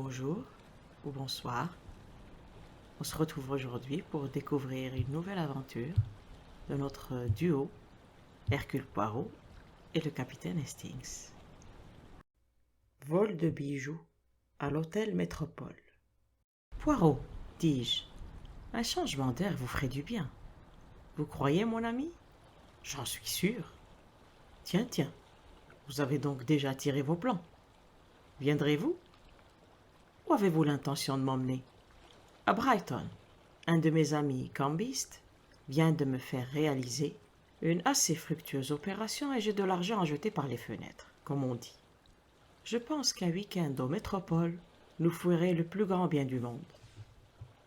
Bonjour ou bonsoir. On se retrouve aujourd'hui pour découvrir une nouvelle aventure de notre duo Hercule Poirot et le capitaine Hastings. Vol de bijoux à l'hôtel Métropole. Poirot, dis-je, un changement d'air vous ferait du bien. Vous croyez, mon ami? J'en suis sûr. Tiens, tiens, vous avez donc déjà tiré vos plans. Viendrez-vous? Où avez-vous l'intention de m'emmener? À Brighton. Un de mes amis cambistes vient de me faire réaliser une assez fructueuse opération et j'ai de l'argent à jeter par les fenêtres, comme on dit. Je pense qu'un week-end au Métropole nous ferait le plus grand bien du monde.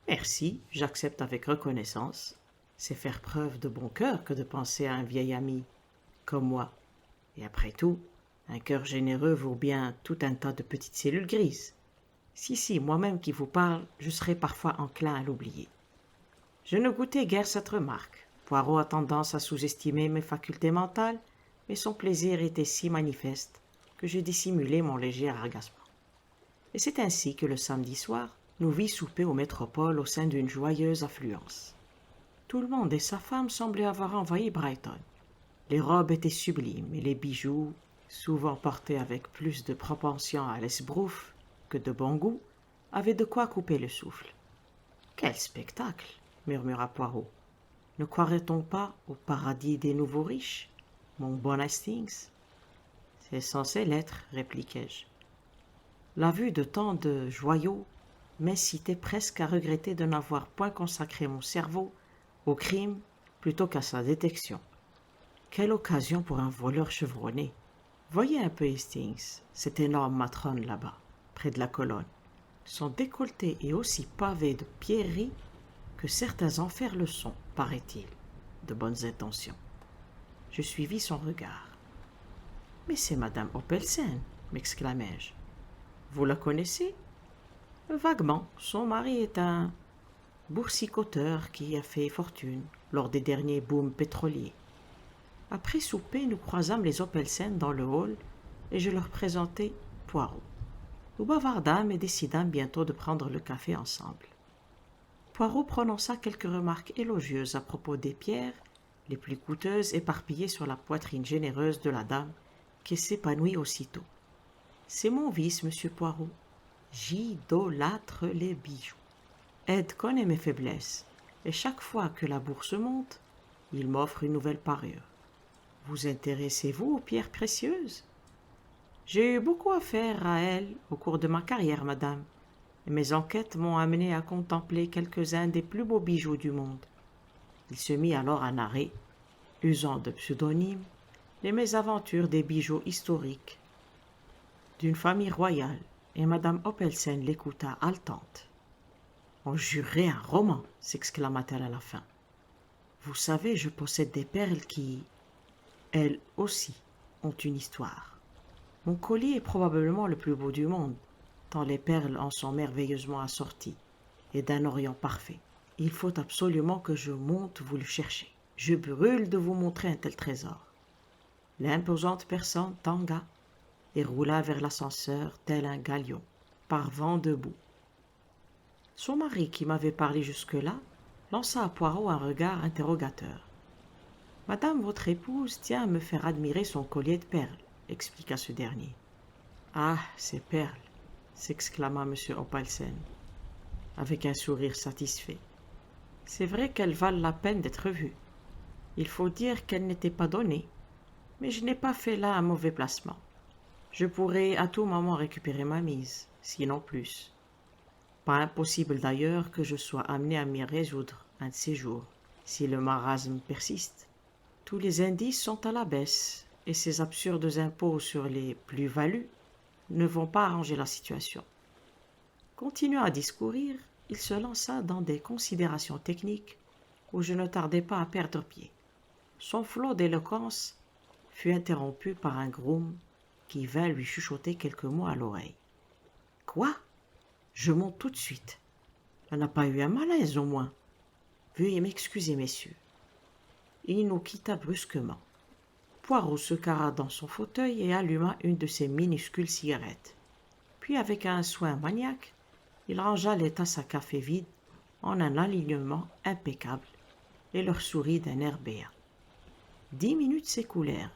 Merci, j'accepte avec reconnaissance. C'est faire preuve de bon cœur que de penser à un vieil ami comme moi. Et après tout, un cœur généreux vaut bien tout un tas de petites cellules grises. Si, moi-même qui vous parle, je serais parfois enclin à l'oublier. Je ne goûtais guère cette remarque. Poirot a tendance à sous-estimer mes facultés mentales, mais son plaisir était si manifeste que je dissimulai mon léger agacement. Et c'est ainsi que le samedi soir, nous vîmes souper au Métropole au sein d'une joyeuse affluence. Tout le monde et sa femme semblaient avoir envahi Brighton. Les robes étaient sublimes et les bijoux, souvent portés avec plus de propension à l'esbrouffe que de bon goût, avaient de quoi couper le souffle. Quel spectacle! Murmura Poirot. Ne croirait-on pas au paradis des nouveaux riches, mon bon Hastings? C'est censé l'être, répliquai-je. La vue de tant de joyaux m'incitait presque à regretter de n'avoir point consacré mon cerveau au crime plutôt qu'à sa détection. Quelle occasion pour un voleur chevronné! Voyez un peu Hastings, cette énorme matrone là-bas, près de la colonne. Son décolleté est aussi pavé de pierreries que certains enfers le sont, paraît-il, de bonnes intentions. Je suivis son regard. « Mais c'est madame Oppelsen, m'exclamai-je. Vous la connaissez? Vaguement, son mari est un boursicoteur qui a fait fortune lors des derniers booms pétroliers. Après souper, nous croisâmes les Oppelsen dans le hall et je leur présentai Poirot. Nous bavardâmes et décidâmes bientôt de prendre le café ensemble. Poirot prononça quelques remarques élogieuses à propos des pierres, les plus coûteuses éparpillées sur la poitrine généreuse de la dame, qui s'épanouit aussitôt. C'est mon vice, monsieur Poirot. J'idolâtre les bijoux. Ed connaît mes faiblesses, et chaque fois que la bourse monte, il m'offre une nouvelle parure. Vous intéressez-vous aux pierres précieuses? J'ai eu beaucoup à faire à elles au cours de ma carrière, madame. Mes enquêtes m'ont amené à contempler quelques-uns des plus beaux bijoux du monde. Il se mit alors à narrer, usant de pseudonymes, les mésaventures des bijoux historiques d'une famille royale, et madame Oppelsen l'écouta haletante. « On jurerait un roman, s'exclama-t-elle à la fin. Vous savez, je possède des perles qui, elles aussi, ont une histoire. Mon collier est probablement le plus beau du monde, tant les perles en sont merveilleusement assorties, et d'un orient parfait. Il faut absolument que je monte vous le chercher. Je brûle de vous montrer un tel trésor. » L'imposante personne tangua et roula vers l'ascenseur tel un galion, par vent debout. Son mari, qui m'avait parlé jusque-là, lança à Poirot un regard interrogateur. « Madame votre épouse tient à me faire admirer son collier de perles, » expliqua ce dernier. « Ah, ces perles !» s'exclama M. Oppelsen, avec un sourire satisfait. « C'est vrai qu'elles valent la peine d'être vues. Il faut dire qu'elles n'étaient pas données, mais je n'ai pas fait là un mauvais placement. Je pourrais à tout moment récupérer ma mise, sinon plus. Pas impossible d'ailleurs que je sois amené à m'y résoudre un de ces jours, si le marasme persiste. Tous les indices sont à la baisse, et ces absurdes impôts sur les plus-values ne vont pas arranger la situation. » Continuant à discourir, il se lança dans des considérations techniques où je ne tardai pas à perdre pied. Son flot d'éloquence fut interrompu par un groom qui vint lui chuchoter quelques mots à l'oreille. « Quoi? Je monte tout de suite. On n'a pas eu un malaise au moins. Veuillez m'excuser, messieurs. » Il nous quitta brusquement. Poirot se carra dans son fauteuil et alluma une de ses minuscules cigarettes. Puis avec un soin maniaque, il rangea les tasses à café vides en un alignement impeccable et leur sourit d'un air béat. 10 minutes s'écoulèrent.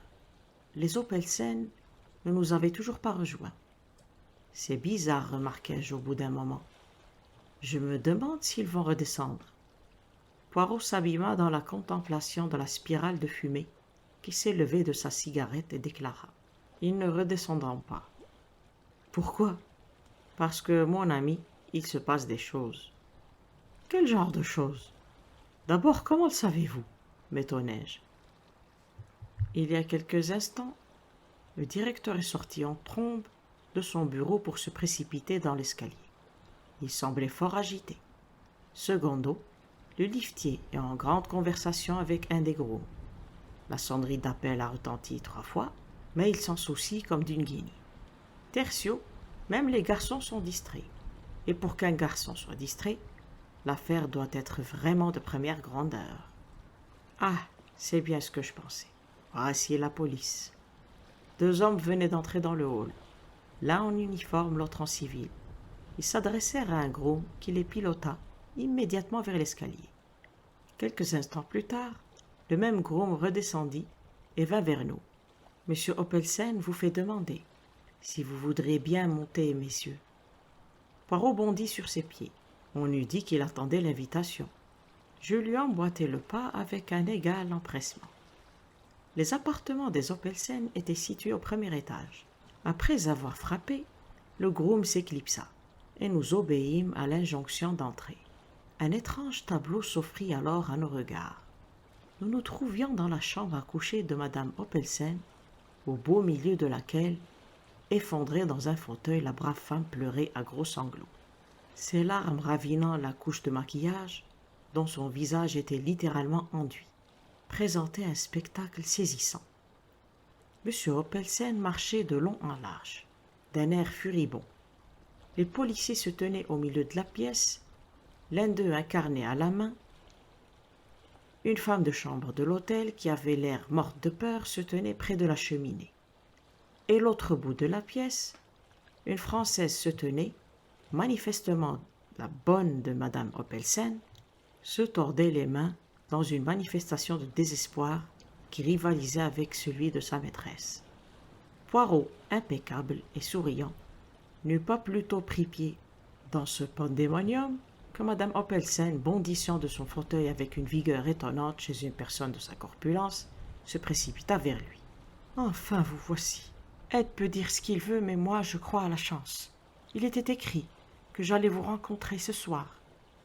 Les Opelsen ne nous avaient toujours pas rejoints. C'est bizarre, remarquai-je au bout d'un moment. Je me demande s'ils vont redescendre. Poirot s'abîma dans la contemplation de la spirale de fumée qui s'élevait de sa cigarette et déclara: Ils ne redescendront pas. Pourquoi? Parce que, mon ami, il se passe des choses. Quel genre de choses? D'abord, comment le savez-vous? M'étonnai-je. Il y a quelques instants, le directeur est sorti en trombe de son bureau pour se précipiter dans l'escalier. Il semblait fort agité. Secondo, le liftier est en grande conversation avec un des grooms. La sonnerie d'appel a retenti 3 fois, mais il s'en soucie comme d'une guinée. Tertio, même les garçons sont distraits. Et pour qu'un garçon soit distrait, l'affaire doit être vraiment de première grandeur. Ah, c'est bien ce que je pensais. Voici la police. 2 hommes venaient d'entrer dans le hall, l'un en uniforme, l'autre en civil. Ils s'adressèrent à un groom qui les pilota immédiatement vers l'escalier. Quelques instants plus tard, le même groom redescendit et vint vers nous. « Monsieur Opelsen vous fait demander si vous voudriez bien monter, messieurs. » Poirot bondit sur ses pieds. On eût dit qu'il attendait l'invitation. Je lui emboîtai le pas avec un égal empressement. Les appartements des Opelsen étaient situés au premier étage. Après avoir frappé, le groom s'éclipsa et nous obéîmes à l'injonction d'entrer. Un étrange tableau s'offrit alors à nos regards. Nous nous trouvions dans la chambre à coucher de madame Opelsen, au beau milieu de laquelle, effondrée dans un fauteuil, la brave femme pleurait à gros sanglots. Ses larmes ravinant la couche de maquillage, dont son visage était littéralement enduit, présentaient un spectacle saisissant. M. Opelsen marchait de long en large, d'un air furibond. Les policiers se tenaient au milieu de la pièce, l'un d'eux incarné à la main. Une femme de chambre de l'hôtel, qui avait l'air morte de peur, se tenait près de la cheminée. Et l'autre bout de la pièce, une Française se tenait, manifestement la bonne de madame Opelsen, se tordait les mains dans une manifestation de désespoir qui rivalisait avec celui de sa maîtresse. Poirot, impeccable et souriant, n'eût pas plutôt pris pied dans ce pandémonium que madame Opelsen, bondissant de son fauteuil avec une vigueur étonnante chez une personne de sa corpulence, se précipita vers lui. « Enfin, vous voici. Ed peut dire ce qu'il veut, mais moi, je crois à la chance. Il était écrit que j'allais vous rencontrer ce soir,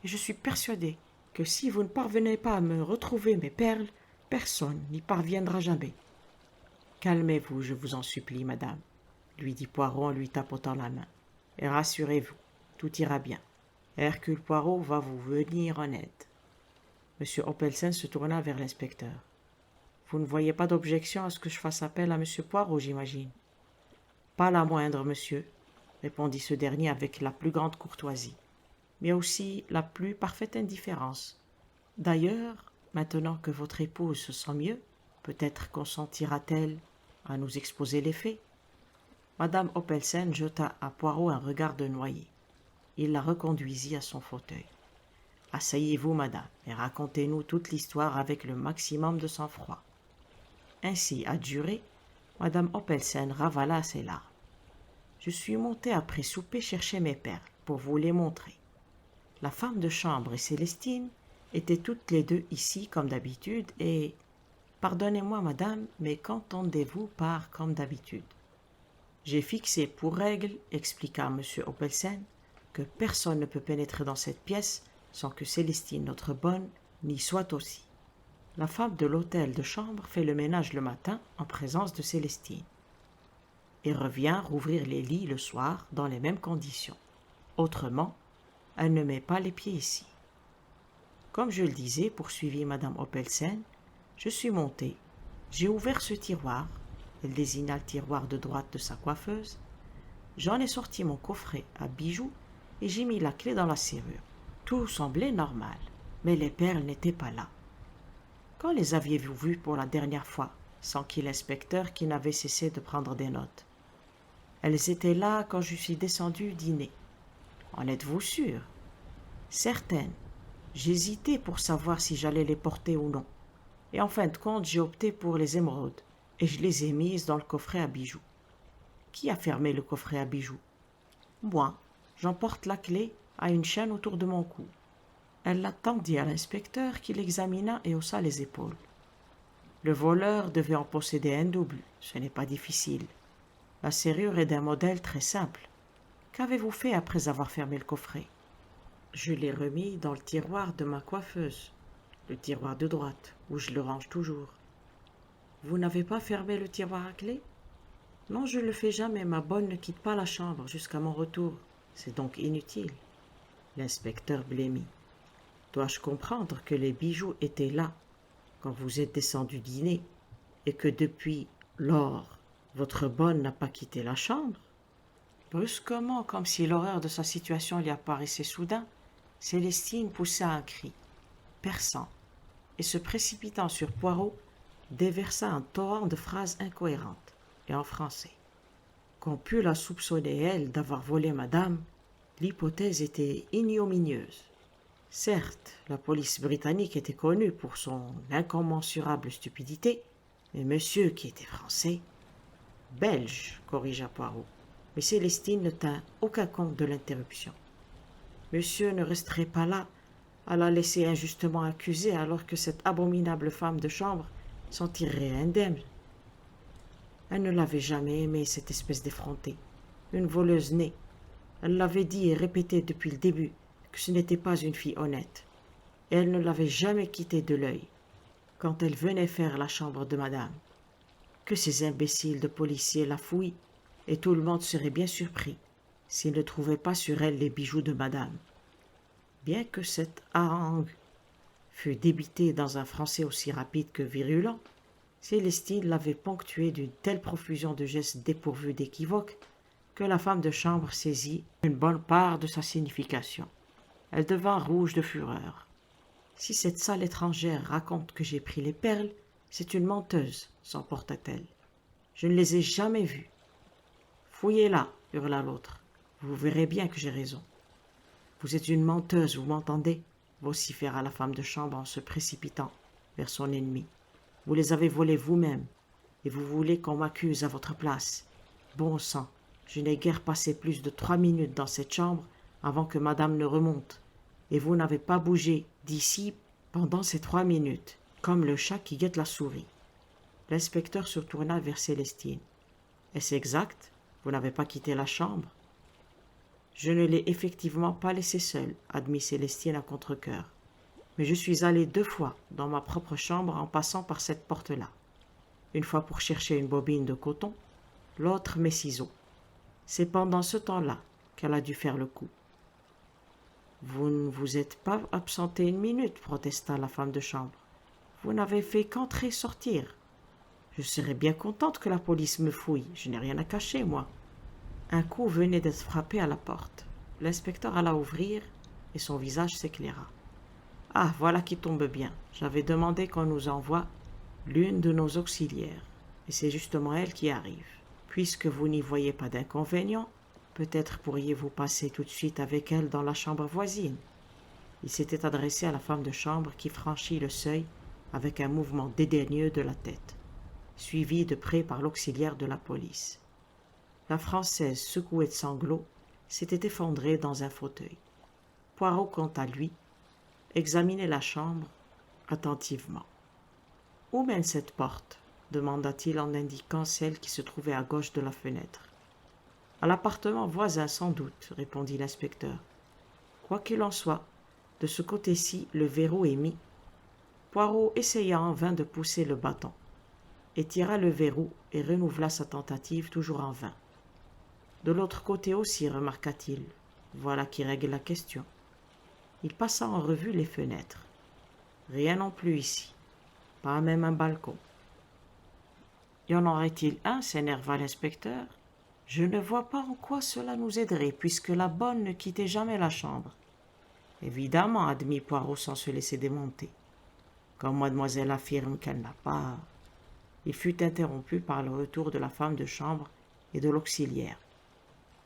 et je suis persuadé que si vous ne parvenez pas à me retrouver mes perles, personne n'y parviendra jamais. »« Calmez-vous, je vous en supplie, madame, » lui dit Poirot en lui tapotant la main. « Et rassurez-vous, tout ira bien. Hercule Poirot va vous venir en aide. » M. Opelsen se tourna vers l'inspecteur. « Vous ne voyez pas d'objection à ce que je fasse appel à M. Poirot, j'imagine. »« Pas la moindre, monsieur, » répondit ce dernier avec la plus grande courtoisie, mais aussi la plus parfaite indifférence. « D'ailleurs, maintenant que votre épouse se sent mieux, peut-être consentira-t-elle à nous exposer les faits. » Madame Opelsen jeta à Poirot un regard de noyé. Il la reconduisit à son fauteuil. « Asseyez-vous, madame, et racontez-nous toute l'histoire avec le maximum de sang-froid. » Ainsi adjurée, madame Opelsen ravala ses larmes. « Je suis montée après souper chercher mes perles pour vous les montrer. La femme de chambre et Célestine étaient toutes les deux ici comme d'habitude et... Pardonnez-moi, madame, mais qu'entendez-vous par comme d'habitude? J'ai fixé pour règle, expliqua M. Opelsen, que personne ne peut pénétrer dans cette pièce sans que Célestine, notre bonne, n'y soit aussi. La femme de l'hôtel de chambre fait le ménage le matin en présence de Célestine et revient rouvrir les lits le soir dans les mêmes conditions. Autrement, elle ne met pas les pieds ici. Comme je le disais, poursuivit madame Opelsen, je suis montée, j'ai ouvert ce tiroir, elle désigna le tiroir de droite de sa coiffeuse, j'en ai sorti mon coffret à bijoux et j'ai mis la clé dans la serrure. Tout semblait normal, mais les perles n'étaient pas là. Quand les aviez-vous vues pour la dernière fois, s'enquit l'inspecteur qui n'avait cessé de prendre des notes. Elles étaient là quand je suis descendue dîner. En êtes-vous sûr? Certaine. J'hésitais pour savoir si j'allais les porter ou non. Et en fin de compte, j'ai opté pour les émeraudes. Et je les ai mises dans le coffret à bijoux. Qui a fermé le coffret à bijoux? Moi. J'en porte la clé à une chaîne autour de mon cou. Elle la tendit à l'inspecteur qui l'examina et haussa les épaules. Le voleur devait en posséder un double, ce n'est pas difficile. La serrure est d'un modèle très simple. Qu'avez-vous fait après avoir fermé le coffret? Je l'ai remis dans le tiroir de ma coiffeuse, le tiroir de droite, où je le range toujours. Vous n'avez pas fermé le tiroir à clé? Non, je ne le fais jamais, ma bonne ne quitte pas la chambre jusqu'à mon retour. C'est donc inutile. L'inspecteur blêmit. Dois-je comprendre que les bijoux étaient là quand vous êtes descendu dîner et que depuis lors, votre bonne n'a pas quitté la chambre? Brusquement, comme si l'horreur de sa situation lui apparaissait soudain, Célestine poussa un cri, perçant, et se précipitant sur Poirot, déversa un torrent de phrases incohérentes, et en français. Qu'on pût la soupçonner, elle, d'avoir volé madame, l'hypothèse était ignominieuse. Certes, la police britannique était connue pour son incommensurable stupidité, mais monsieur, qui était français, belge, corrigea Poirot, mais Célestine ne tint aucun compte de l'interruption. Monsieur ne resterait pas là à la laisser injustement accusée alors que cette abominable femme de chambre s'en tirerait indemne. Elle ne l'avait jamais aimée, cette espèce d'effrontée, une voleuse née. Elle l'avait dit et répété depuis le début que ce n'était pas une fille honnête, et elle ne l'avait jamais quittée de l'œil quand elle venait faire la chambre de madame. Que ces imbéciles de policiers la fouillent, et tout le monde serait bien surpris s'ils ne trouvaient pas sur elle les bijoux de madame. Bien que cette harangue fût débitée dans un français aussi rapide que virulent, Célestine l'avait ponctuée d'une telle profusion de gestes dépourvus d'équivoque que la femme de chambre saisit une bonne part de sa signification. Elle devint rouge de fureur. Si cette sale étrangère raconte que j'ai pris les perles, c'est une menteuse, s'emporta-t-elle. Je ne les ai jamais vues. Fouillez-la, hurla l'autre. Vous verrez bien que j'ai raison. Vous êtes une menteuse, vous m'entendez? Vociféra la femme de chambre en se précipitant vers son ennemi. Vous les avez volées vous-même, et vous voulez qu'on m'accuse à votre place. Bon sang, je n'ai guère passé plus de 3 minutes dans cette chambre avant que madame ne remonte, et vous n'avez pas bougé d'ici pendant ces 3 minutes, comme le chat qui guette la souris. L'inspecteur se tourna vers Célestine. Est-ce exact? Vous n'avez pas quitté la chambre? Je ne l'ai effectivement pas laissée seule, admit Célestine à contre-cœur. Mais je suis allée 2 fois dans ma propre chambre en passant par cette porte-là. Une fois pour chercher une bobine de coton, l'autre mes ciseaux. C'est pendant ce temps-là qu'elle a dû faire le coup. Vous ne vous êtes pas absentée 1 minute, protesta la femme de chambre. Vous n'avez fait qu'entrer et sortir. Je serais bien contente que la police me fouille, je n'ai rien à cacher, moi. Un coup venait d'être frappé à la porte. L'inspecteur alla ouvrir et son visage s'éclaira. Ah, voilà qui tombe bien. J'avais demandé qu'on nous envoie l'une de nos auxiliaires, et c'est justement elle qui arrive. Puisque vous n'y voyez pas d'inconvénient, peut-être pourriez-vous passer tout de suite avec elle dans la chambre voisine. Il s'était adressé à la femme de chambre qui franchit le seuil avec un mouvement dédaigneux de la tête, suivi de près par l'auxiliaire de la police. La Française, secouée de sanglots, s'était effondrée dans un fauteuil. Poirot, quant à lui, examinait la chambre attentivement. « Où mène cette porte ?» demanda-t-il en indiquant celle qui se trouvait à gauche de la fenêtre. « À l'appartement voisin, sans doute, » répondit l'inspecteur. « Quoi qu'il en soit, de ce côté-ci, le verrou est mis. » Poirot essaya en vain de pousser le bâton, et tira le verrou et renouvela sa tentative toujours en vain. De l'autre côté aussi, remarqua-t-il. Voilà qui règle la question. Il passa en revue les fenêtres. Rien non plus ici. Pas même un balcon. Y en aurait-il un, s'énerva l'inspecteur. Je ne vois pas en quoi cela nous aiderait, puisque la bonne ne quittait jamais la chambre. Évidemment, admit Poirot sans se laisser démonter. Comme mademoiselle affirme qu'elle n'a pas... Il fut interrompu par le retour de la femme de chambre et de l'auxiliaire,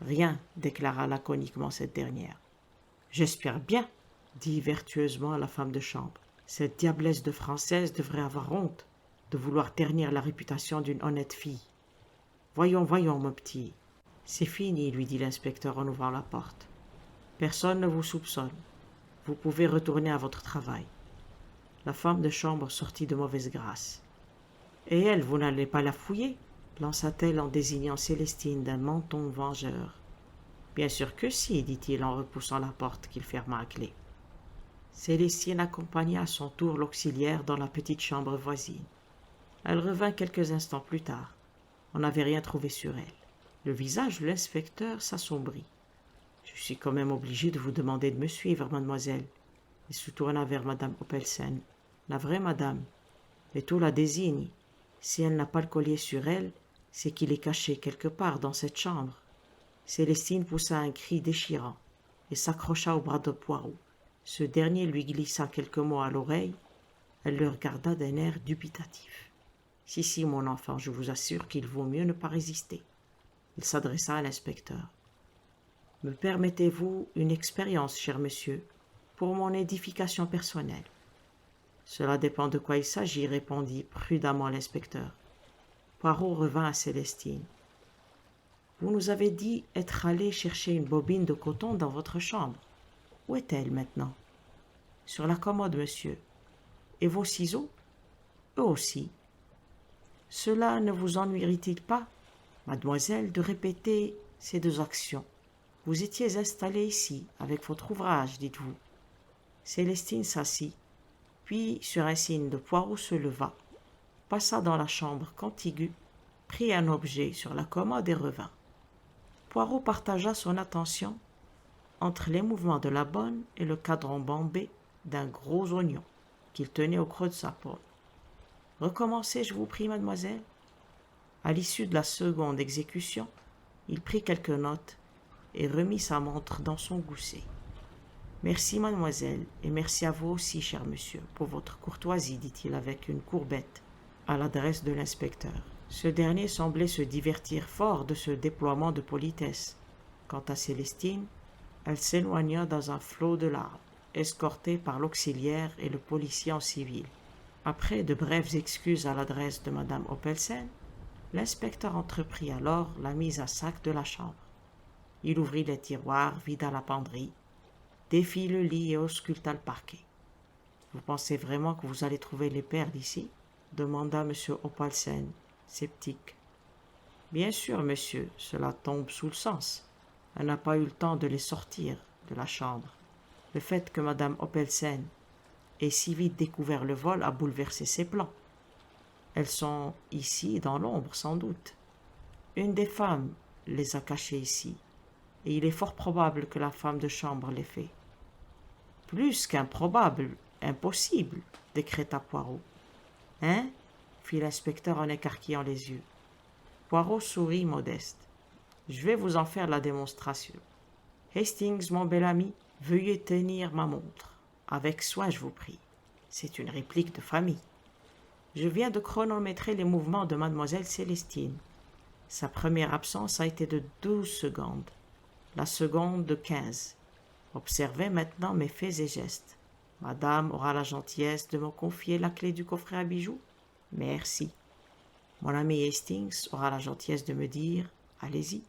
Rien, déclara laconiquement cette dernière. J'espère bien, dit vertueusement la femme de chambre. Cette diablesse de Française devrait avoir honte de vouloir ternir la réputation d'une honnête fille. Voyons, voyons, mon petit. C'est fini, lui dit l'inspecteur en ouvrant la porte. Personne ne vous soupçonne. Vous pouvez retourner à votre travail. La femme de chambre sortit de mauvaise grâce. Et elle, vous n'allez pas la fouiller lança-t-elle en désignant Célestine d'un menton vengeur. Bien sûr que si, dit-il en repoussant la porte qu'il ferma à clé. Célestine accompagna à son tour l'auxiliaire dans la petite chambre voisine. Elle revint quelques instants plus tard. On n'avait rien trouvé sur elle. Le visage de l'inspecteur s'assombrit. « Je suis quand même obligé de vous demander de me suivre, mademoiselle. » Il se tourna vers madame Oppelsen. « La vraie madame. Mais tout la désigne. Si elle n'a pas le collier sur elle, c'est qu'il est caché quelque part dans cette chambre. » Célestine poussa un cri déchirant et s'accrocha au bras de Poirot. Ce dernier lui glissa quelques mots à l'oreille. Elle le regarda d'un air dubitatif. « Si, mon enfant, je vous assure qu'il vaut mieux ne pas résister. » Il s'adressa à l'inspecteur. « Me permettez-vous une expérience, cher monsieur, pour mon édification personnelle ?»« Cela dépend de quoi il s'agit, » répondit prudemment l'inspecteur. Poirot revint à Célestine. « Vous nous avez dit être allé chercher une bobine de coton dans votre chambre. Où est-elle maintenant ?»« Sur la commode, monsieur. »« Et vos ciseaux ?»« Eux aussi. » « Cela ne vous ennuierait-il pas, mademoiselle, de répéter ces deux actions? Vous étiez installée ici, avec votre ouvrage, dites-vous. » Célestine s'assit, puis, sur un signe de Poirot, se leva, passa dans la chambre contiguë, prit un objet sur la commode et revint. Poirot partagea son attention entre les mouvements de la bonne et le cadran bombé d'un gros oignon qu'il tenait au creux de sa paume. « Recommencez, je vous prie, mademoiselle. » À l'issue de la seconde exécution, il prit quelques notes et remit sa montre dans son gousset. « Merci, mademoiselle, et merci à vous aussi, cher monsieur, pour votre courtoisie, dit-il avec une courbette à l'adresse de l'inspecteur. Ce dernier semblait se divertir fort de ce déploiement de politesse. Quant à Célestine, elle s'éloigna dans un flot de larmes, escortée par l'auxiliaire et le policier en civil. Après de brèves excuses à l'adresse de madame Oppelsen, l'inspecteur entreprit alors la mise à sac de la chambre. Il ouvrit les tiroirs, vida la penderie, défit le lit et ausculta le parquet. « Vous pensez vraiment que vous allez trouver les perles ici ?» demanda M. Oppelsen, sceptique. « Bien sûr, monsieur, cela tombe sous le sens. Elle n'a pas eu le temps de les sortir de la chambre. Le fait que mme Oppelsen ait si vite découvert le vol a bouleversé ses plans. Elles sont ici, dans l'ombre, sans doute. Une des femmes les a cachées ici, et il est fort probable que la femme de chambre l'ait fait. »« Plus qu'improbable, impossible, » décréta Poirot. « Hein ?» fit l'inspecteur en écarquillant les yeux. Poirot sourit modeste. « Je vais vous en faire la démonstration. Hastings, mon bel ami, veuillez tenir ma montre. Avec soin, je vous prie. C'est une réplique de famille. Je viens de chronométrer les mouvements de mademoiselle Célestine. Sa première absence a été de 12 secondes, la seconde de 15. Observez maintenant mes faits et gestes. Madame aura la gentillesse de me confier la clé du coffret à bijoux? Merci. Mon ami Hastings aura la gentillesse de me dire « Allez-y. »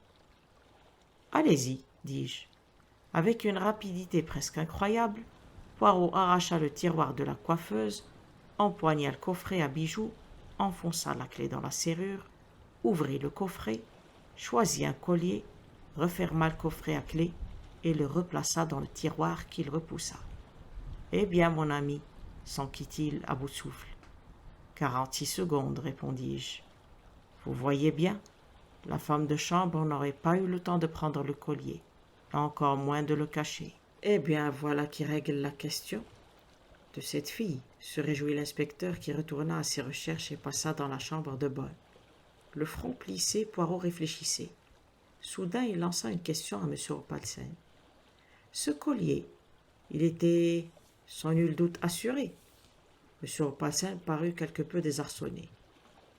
« Allez-y, dis-je. » Avec une rapidité presque incroyable, Poirot arracha le tiroir de la coiffeuse, empoigna le coffret à bijoux, enfonça la clé dans la serrure, ouvrit le coffret, choisit un collier, referma le coffret à clé et le replaça dans le tiroir qu'il repoussa. « Eh bien, mon ami, » s'enquit-il à bout de souffle. « 46 secondes, répondis-je. Vous voyez bien, la femme de chambre n'aurait pas eu le temps de prendre le collier, encore moins de le cacher. »« Eh bien, voilà qui règle la question de cette fille, » se réjouit l'inspecteur qui retourna à ses recherches et passa dans la chambre de bonne. Le front plissé, Poirot réfléchissait. Soudain, il lança une question à M. Oppelsen. « Ce collier, il était sans nul doute assuré. » M. Oppelsen parut quelque peu désarçonné.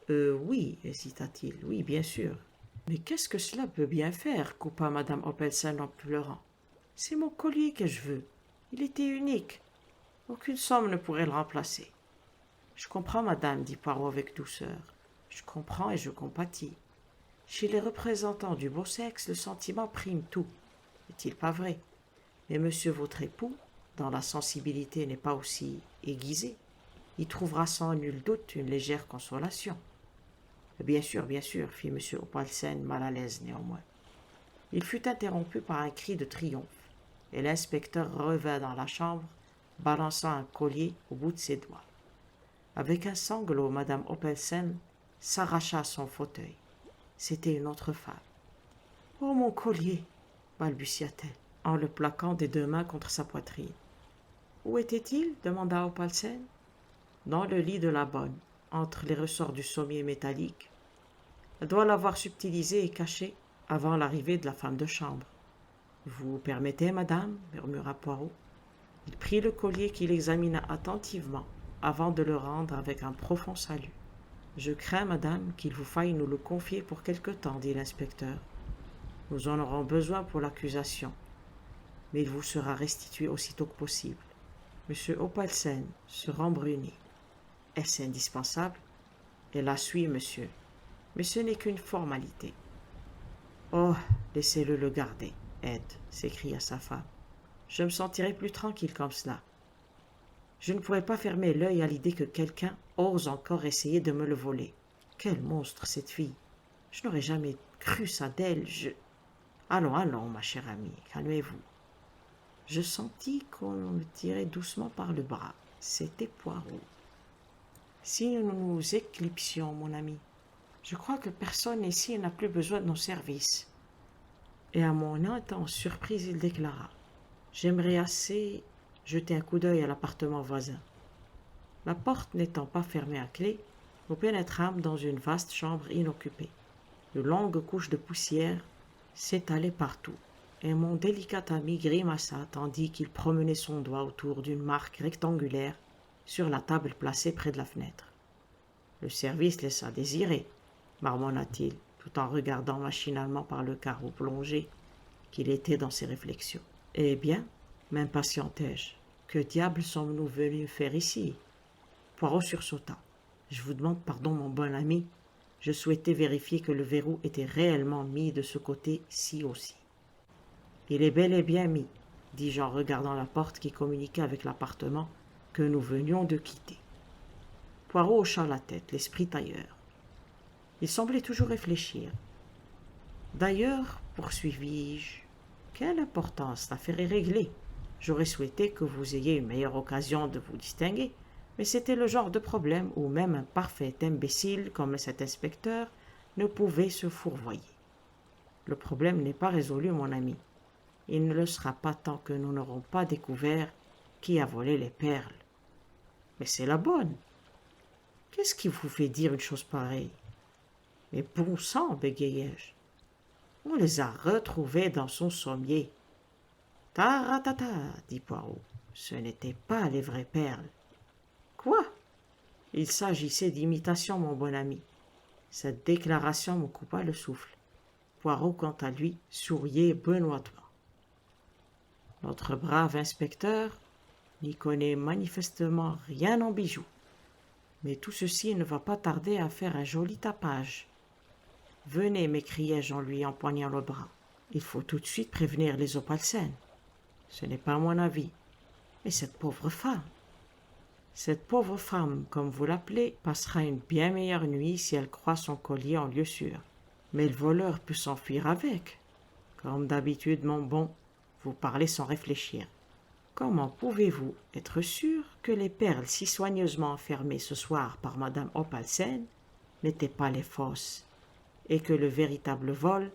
Oui, hésita-t-il, oui, bien sûr. Mais qu'est-ce que cela peut bien faire, coupa madame Oppelsen en pleurant. C'est mon collier que je veux. Il était unique. Aucune somme ne pourrait le remplacer. Je comprends, madame, dit Poirot avec douceur. Je comprends et je compatis. Chez les représentants du beau sexe, le sentiment prime tout. N'est-il pas vrai? Mais monsieur votre époux, dont la sensibilité n'est pas aussi aiguisée, y trouvera sans nul doute une légère consolation. Bien sûr, fit M. Oppelsen, mal à l'aise néanmoins. Il fut interrompu par un cri de triomphe, et l'inspecteur revint dans la chambre, balançant un collier au bout de ses doigts. Avec un sanglot, Mme Oppelsen s'arracha à son fauteuil. C'était une autre femme. « Oh, mon collier !» balbutia-t-elle, en le plaquant des deux mains contre sa poitrine. « Où était-il » demanda Oppelsen. « Dans le lit de la bonne, entre les ressorts du sommier métallique. Elle doit l'avoir subtilisé et caché avant l'arrivée de la femme de chambre. »« Vous permettez, madame » murmura Poirot. Il prit le collier qu'il examina attentivement avant de le rendre avec un profond salut. « Je crains, madame, qu'il vous faille nous le confier pour quelque temps, dit l'inspecteur. Nous en aurons besoin pour l'accusation, mais il vous sera restitué aussitôt que possible. » M. Oppelsen se rembrunit. « Est-ce indispensable ?»« Elle la suit, monsieur. Mais ce n'est qu'une formalité. »« Oh, laissez-le le garder, Ed, » s'écria sa femme. « Je me sentirai plus tranquille comme cela. Je ne pourrais pas fermer l'œil à l'idée que quelqu'un ose encore essayer de me le voler. Quel monstre, cette fille! Je n'aurais jamais cru ça d'elle. Allons, allons, ma chère amie, calmez-vous. » Je sentis qu'on me tirait doucement par le bras. C'était Poirot. « Si nous nous éclipsions, mon ami, je crois que personne ici n'a plus besoin de nos services. » Et à mon intense surprise, il déclara: « J'aimerais assez jeter un coup d'œil à l'appartement voisin. » La porte n'étant pas fermée à clé, nous pénétrâmes dans une vaste chambre inoccupée. De longues couches de poussière s'étalaient partout, et mon délicat ami grimaça tandis qu'il promenait son doigt autour d'une marque rectangulaire sur la table placée près de la fenêtre. « Le service laissa désirer, » marmonna-t-il, tout en regardant machinalement par le carreau plongé qu'il était dans ses réflexions. « Eh bien, m'impatientai-je, que diable sommes-nous venus faire ici ?» Poirot sursauta. « Je vous demande pardon, mon bon ami. Je souhaitais vérifier que le verrou était réellement mis de ce côté-ci aussi. »« Il est bel et bien mis, » dis-je en regardant la porte qui communiquait avec l'appartement que nous venions de quitter. Poirot hocha la tête, l'esprit ailleurs. Il semblait toujours réfléchir. « D'ailleurs, poursuivis-je, quelle importance, l'affaire est réglée. J'aurais souhaité que vous ayez une meilleure occasion de vous distinguer, mais c'était le genre de problème où même un parfait imbécile comme cet inspecteur ne pouvait se fourvoyer. Le problème n'est pas résolu, mon ami. Il ne le sera pas tant que nous n'aurons pas découvert qui a volé les perles. »« Mais c'est la bonne. Qu'est-ce qui vous fait dire une chose pareille ?»« Mais bon sang, bégayai-je. On les a retrouvées dans son sommier. »« Taratata, dit Poirot. Ce n'étaient pas les vraies perles. »« Quoi ? Il s'agissait d'imitation, mon bon ami. » Cette déclaration me coupa le souffle. Poirot, quant à lui, souriait benoîtement. Notre brave inspecteur n'y connaît manifestement rien en bijoux. Mais tout ceci ne va pas tarder à faire un joli tapage. « Venez, m'écriai-je en lui empoignant le bras. Il faut tout de suite prévenir les Oppelsen. Ce n'est pas mon avis. Mais cette pauvre femme. Cette pauvre femme, comme vous l'appelez, passera une bien meilleure nuit si elle croit son collier en lieu sûr. Mais le voleur peut s'enfuir avec. Comme d'habitude, mon bon, vous parlez sans réfléchir. Comment pouvez-vous être sûr que les perles si soigneusement enfermées ce soir par Madame Oppelsen n'étaient pas les fausses, et que le véritable vol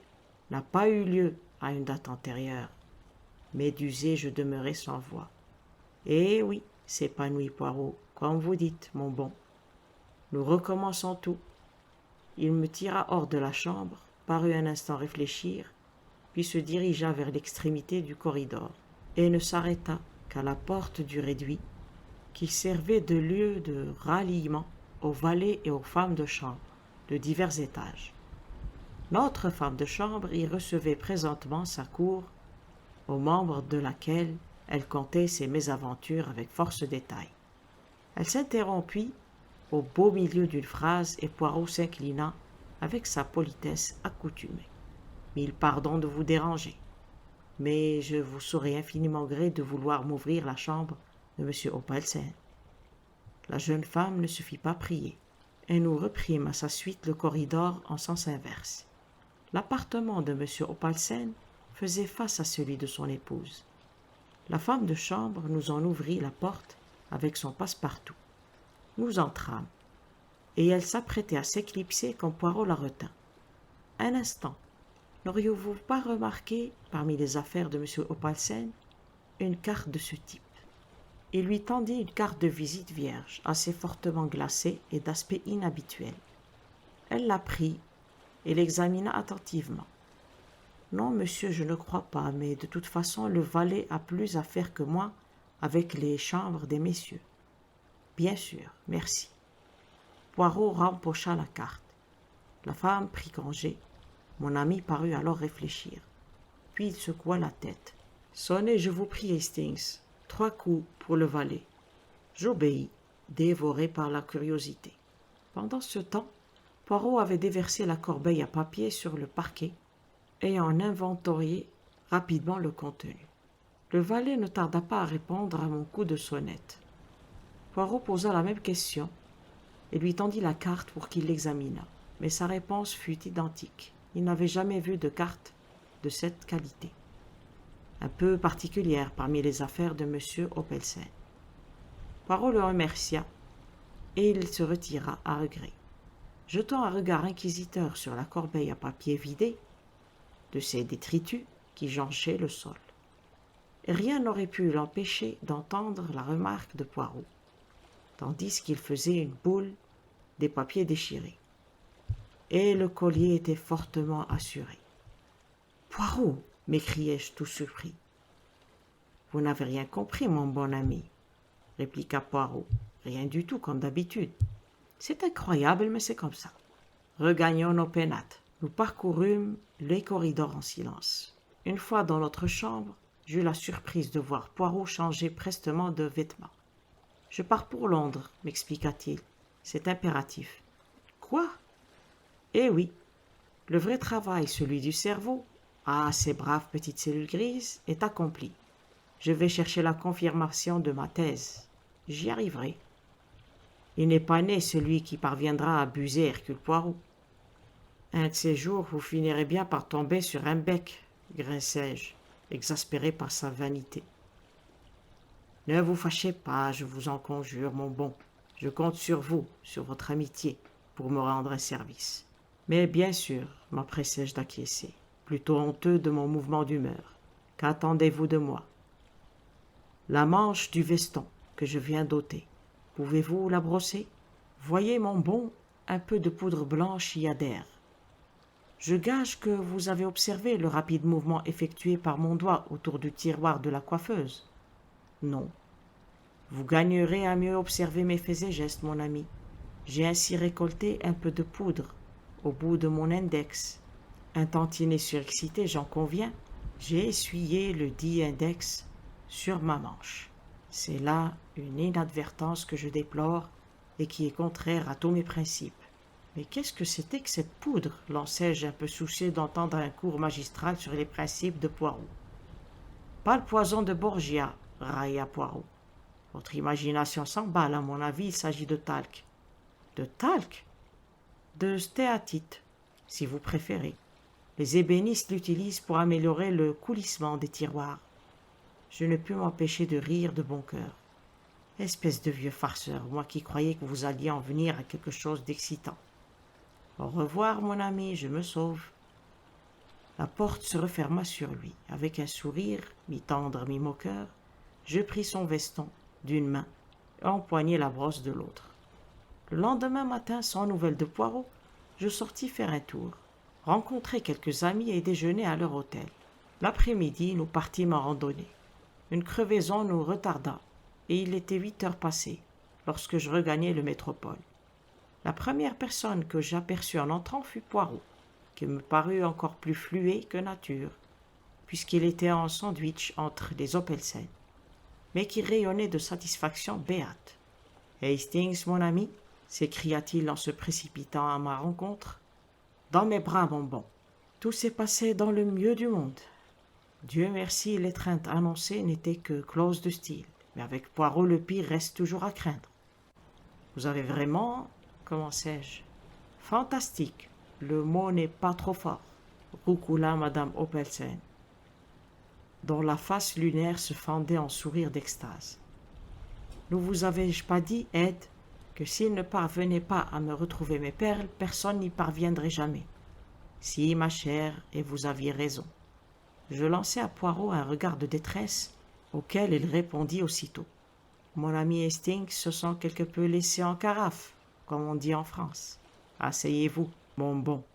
n'a pas eu lieu à une date antérieure? » Médusé, je demeurai sans voix. « Eh oui, s'épanouit Poirot, comme vous dites, mon bon. Nous recommençons tout. » Il me tira hors de la chambre, parut un instant réfléchir, puis se dirigea vers l'extrémité du corridor, et ne s'arrêta qu'à la porte du réduit, qui servait de lieu de ralliement aux valets et aux femmes de chambre de divers étages. Notre femme de chambre y recevait présentement sa cour, aux membres de laquelle elle contait ses mésaventures avec force détail. Elle s'interrompit au beau milieu d'une phrase et Poirot s'inclina avec sa politesse accoutumée. « Mille pardons de vous déranger, mais je vous saurai infiniment gré de vouloir m'ouvrir la chambre de M. Opalsen. » La jeune femme ne se fit pas prier, et nous reprîmes à sa suite le corridor en sens inverse. L'appartement de M. Opalsen faisait face à celui de son épouse. La femme de chambre nous en ouvrit la porte avec son passe-partout. Nous entrâmes, et elle s'apprêtait à s'éclipser quand Poirot la retint. « Un instant, n'auriez-vous pas remarqué, parmi les affaires de M. Opalsen, une carte de ce type ?» Il lui tendit une carte de visite vierge, assez fortement glacée et d'aspect inhabituel. Elle la prit et l'examina attentivement. « Non, monsieur, je ne crois pas, mais de toute façon, le valet a plus à faire que moi avec les chambres des messieurs. »« Bien sûr, merci. » Poirot rempocha la carte. La femme prit congé. Mon ami parut alors réfléchir. Puis il secoua la tête. « Sonnez, je vous prie, Hastings. 3 coups pour le valet. » J'obéis, dévoré par la curiosité. Pendant ce temps, Poirot avait déversé la corbeille à papier sur le parquet et en inventorié rapidement le contenu. Le valet ne tarda pas à répondre à mon coup de sonnette. Poirot posa la même question et lui tendit la carte pour qu'il l'examinât, mais sa réponse fut identique. Il n'avait jamais vu de carte de cette qualité, un peu particulière parmi les affaires de M. Opalsen. Poirot le remercia et il se retira à regret, jetant un regard inquisiteur sur la corbeille à papier vidée de ses détritus qui jonchaient le sol. Et rien n'aurait pu l'empêcher d'entendre la remarque de Poirot, tandis qu'il faisait une boule des papiers déchirés. Et le collier était fortement assuré. « Poirot !» m'écriai-je tout surpris. « Vous n'avez rien compris, mon bon ami, » répliqua Poirot. « Rien du tout, comme d'habitude. C'est incroyable, mais c'est comme ça. » Regagnons nos pénates. Nous parcourûmes les corridors en silence. Une fois dans notre chambre, j'eus la surprise de voir Poirot changer prestement de vêtements. « Je pars pour Londres, » m'expliqua-t-il. « C'est impératif. »« Quoi ?» ?»« Eh oui, le vrai travail, celui du cerveau, ces braves petites cellules grises, est accompli. Je vais chercher la confirmation de ma thèse. J'y arriverai. Il n'est pas né celui qui parviendra à abuser Hercule Poirot. Un de ces jours, vous finirez bien par tomber sur un bec, grinçai-je, exaspéré par sa vanité. Ne vous fâchez pas, je vous en conjure, mon bon. Je compte sur vous, sur votre amitié, pour me rendre un service. Mais bien sûr, m'empressai-je d'acquiescer, plutôt honteux de mon mouvement d'humeur. Qu'attendez-vous de moi? La manche du veston que je viens d'ôter, pouvez-vous la brosser? Voyez, mon bon, un peu de poudre blanche y adhère. Je gage que vous avez observé le rapide mouvement effectué par mon doigt autour du tiroir de la coiffeuse. Non. Vous gagnerez à mieux observer mes faits et gestes, mon ami. J'ai ainsi récolté un peu de poudre au bout de mon index. Un tantinet surexcité, j'en conviens. J'ai essuyé le dit index sur ma manche. C'est là une inadvertance que je déplore et qui est contraire à tous mes principes. Mais qu'est-ce que c'était que cette poudre? Lançai-je, un peu soucieux d'entendre un cours magistral sur les principes de Poirot. Pas le poison de Borgia, railla Poirot. Votre imagination s'emballe, à mon avis, il s'agit de talc. De talc? De stéatite, si vous préférez. Les ébénistes l'utilisent pour améliorer le coulissement des tiroirs. Je ne pus m'empêcher de rire de bon cœur. Espèce de vieux farceur, moi qui croyais que vous alliez en venir à quelque chose d'excitant. Au revoir, mon ami, je me sauve. La porte se referma sur lui. Avec un sourire, mi-tendre, mi-moqueur, je pris son veston d'une main et empoignai la brosse de l'autre. Le lendemain matin, sans nouvelles de Poirot, je sortis faire un tour, rencontrer quelques amis et déjeuner à leur hôtel. L'après-midi, nous partîmes en randonnée. Une crevaison nous retarda, et il était 8 heures passées, lorsque je regagnai le métropole. La première personne que j'aperçus en entrant fut Poirot, qui me parut encore plus fluet que nature, puisqu'il était en sandwich entre les Opelsen, mais qui rayonnait de satisfaction béate. « Hastings, mon ami, s'écria-t-il en se précipitant à ma rencontre, dans mes bras, mon bon. Tout s'est passé dans le mieux du monde. Dieu merci, l'étreinte annoncée n'était que clause de style, mais avec Poirot, le pire reste toujours à craindre. Vous avez vraiment, commençai-je. Fantastique, le mot n'est pas trop fort, roucoula madame Opelsen, dont la face lunaire se fendait en sourire d'extase. Ne vous avais-je pas dit, Ed, que s'il ne parvenait pas à me retrouver mes perles, personne n'y parviendrait jamais. Si, ma chère, et vous aviez raison. Je lançai à Poirot un regard de détresse, auquel il répondit aussitôt. Mon ami Hastings se sent quelque peu laissé en carafe, comme on dit en France. Asseyez-vous, mon bon.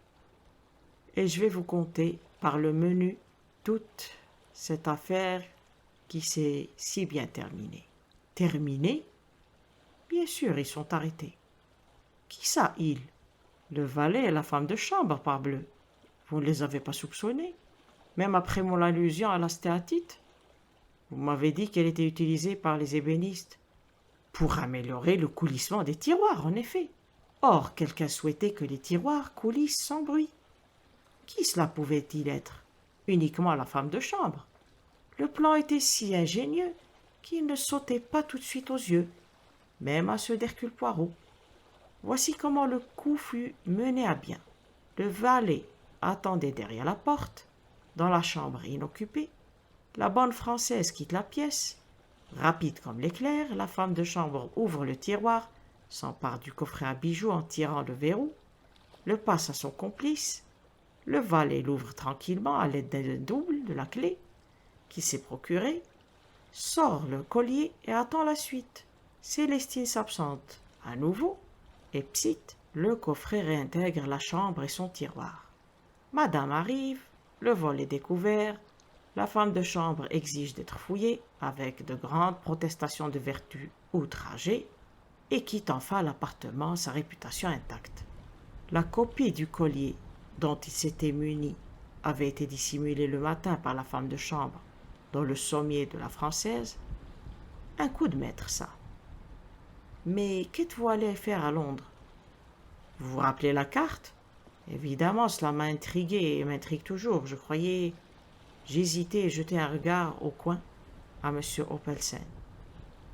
Et je vais vous conter par le menu toute cette affaire qui s'est si bien terminée. Terminée? Bien sûr, ils sont arrêtés. Qui ça, ils? Le valet et la femme de chambre, parbleu. Vous ne les avez pas soupçonnés, même après mon allusion à la stéatite? Vous m'avez dit qu'elle était utilisée par les ébénistes pour améliorer le coulissement des tiroirs, en effet. Or, quelqu'un souhaitait que les tiroirs coulissent sans bruit. Qui cela pouvait-il être? Uniquement la femme de chambre. Le plan était si ingénieux qu'il ne sautait pas tout de suite aux yeux, même à ceux d'Hercule Poirot. Voici comment le coup fut mené à bien. Le valet attendait derrière la porte, dans la chambre inoccupée. La bonne Française quitte la pièce. Rapide comme l'éclair, la femme de chambre ouvre le tiroir, s'empare du coffret à bijoux en tirant le verrou, le passe à son complice. Le valet l'ouvre tranquillement à l'aide d'un double de la clé qu'il s'est procurée, sort le collier et attend la suite. Célestine s'absente à nouveau, et psit, le coffret réintègre la chambre et son tiroir. Madame arrive, le vol est découvert, la femme de chambre exige d'être fouillée avec de grandes protestations de vertu outragée et quitte enfin l'appartement, sa réputation intacte. La copie du collier dont il s'était muni avait été dissimulée le matin par la femme de chambre dans le sommier de la Française. Un coup de maître, ça. Mais qu'êtes-vous allé faire à Londres? Vous vous rappelez la carte? Évidemment, cela m'a intrigué et m'intrigue toujours. Je croyais... J'hésitais et jetai un regard au coin à M. Opelsen.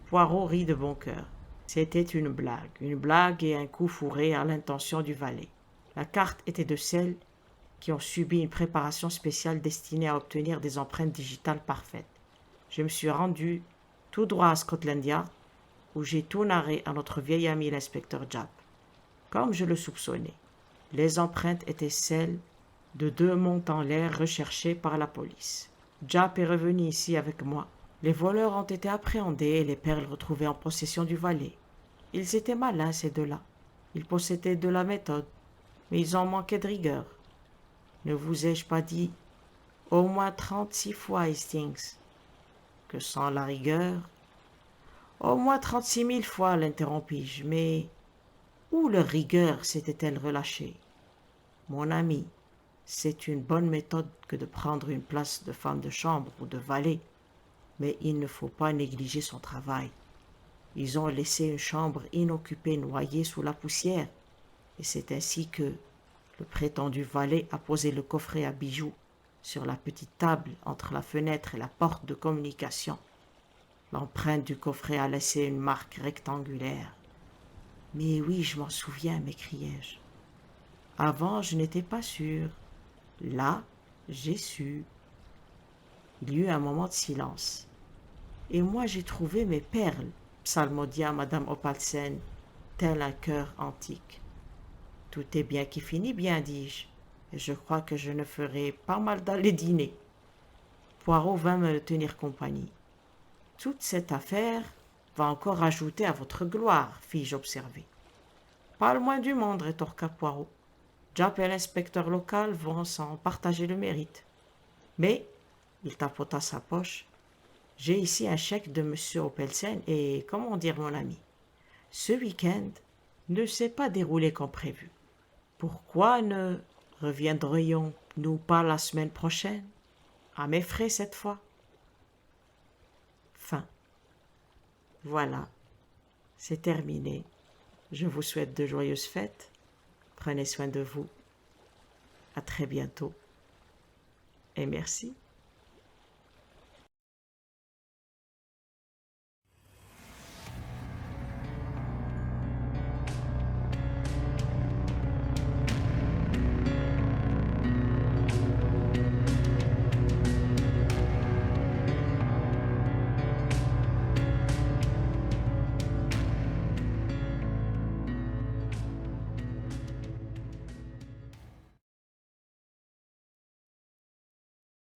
Poirot rit de bon cœur. C'était une blague et un coup fourré à l'intention du valet. La carte était de celles qui ont subi une préparation spéciale destinée à obtenir des empreintes digitales parfaites. Je me suis rendu tout droit à Scotland Yard, où j'ai tout narré à notre vieil ami l'inspecteur Japp. Comme je le soupçonnais, les empreintes étaient celles de 2 montes en l'air recherchés par la police. Japp est revenu ici avec moi. Les voleurs ont été appréhendés et les perles retrouvées en possession du valet. Ils étaient malins, ces deux-là. Ils possédaient de la méthode, mais ils en manquaient de rigueur. Ne vous ai-je pas dit au moins 36 fois, Hastings, que sans la rigueur... Au moins 36 000 fois, l'interrompis-je, mais où leur rigueur s'était-elle relâchée? Mon ami, c'est une bonne méthode que de prendre une place de femme de chambre ou de valet, mais il ne faut pas négliger son travail. Ils ont laissé une chambre inoccupée noyée sous la poussière, et c'est ainsi que le prétendu valet a posé le coffret à bijoux sur la petite table entre la fenêtre et la porte de communication. L'empreinte du coffret a laissé une marque rectangulaire. « Mais oui, je m'en souviens, m'écriai-je. Avant, je n'étais pas sûr. Là, j'ai su. » Il y eut un moment de silence. « Et moi, j'ai trouvé mes perles, psalmodia madame Opelsen, tel un cœur antique. »« Tout est bien qui finit bien, dis-je, et je crois que je ne ferai pas mal d'aller dîner. » Poirot vint me tenir compagnie. « Toute cette affaire va encore ajouter à votre gloire, fis-je observer. »« Pas le moins du monde, rétorqua Poirot. Japp et l'inspecteur local vont s'en partager le mérite. Mais, il tapota sa poche, j'ai ici un chèque de M. Opelsen et, comment dire mon ami, ce week-end ne s'est pas déroulé comme prévu. Pourquoi ne Reviendrions-nous pas la semaine prochaine, à mes frais cette fois? Fin. Voilà, c'est terminé. Je vous souhaite de joyeuses fêtes. Prenez soin de vous. À très bientôt. Et merci.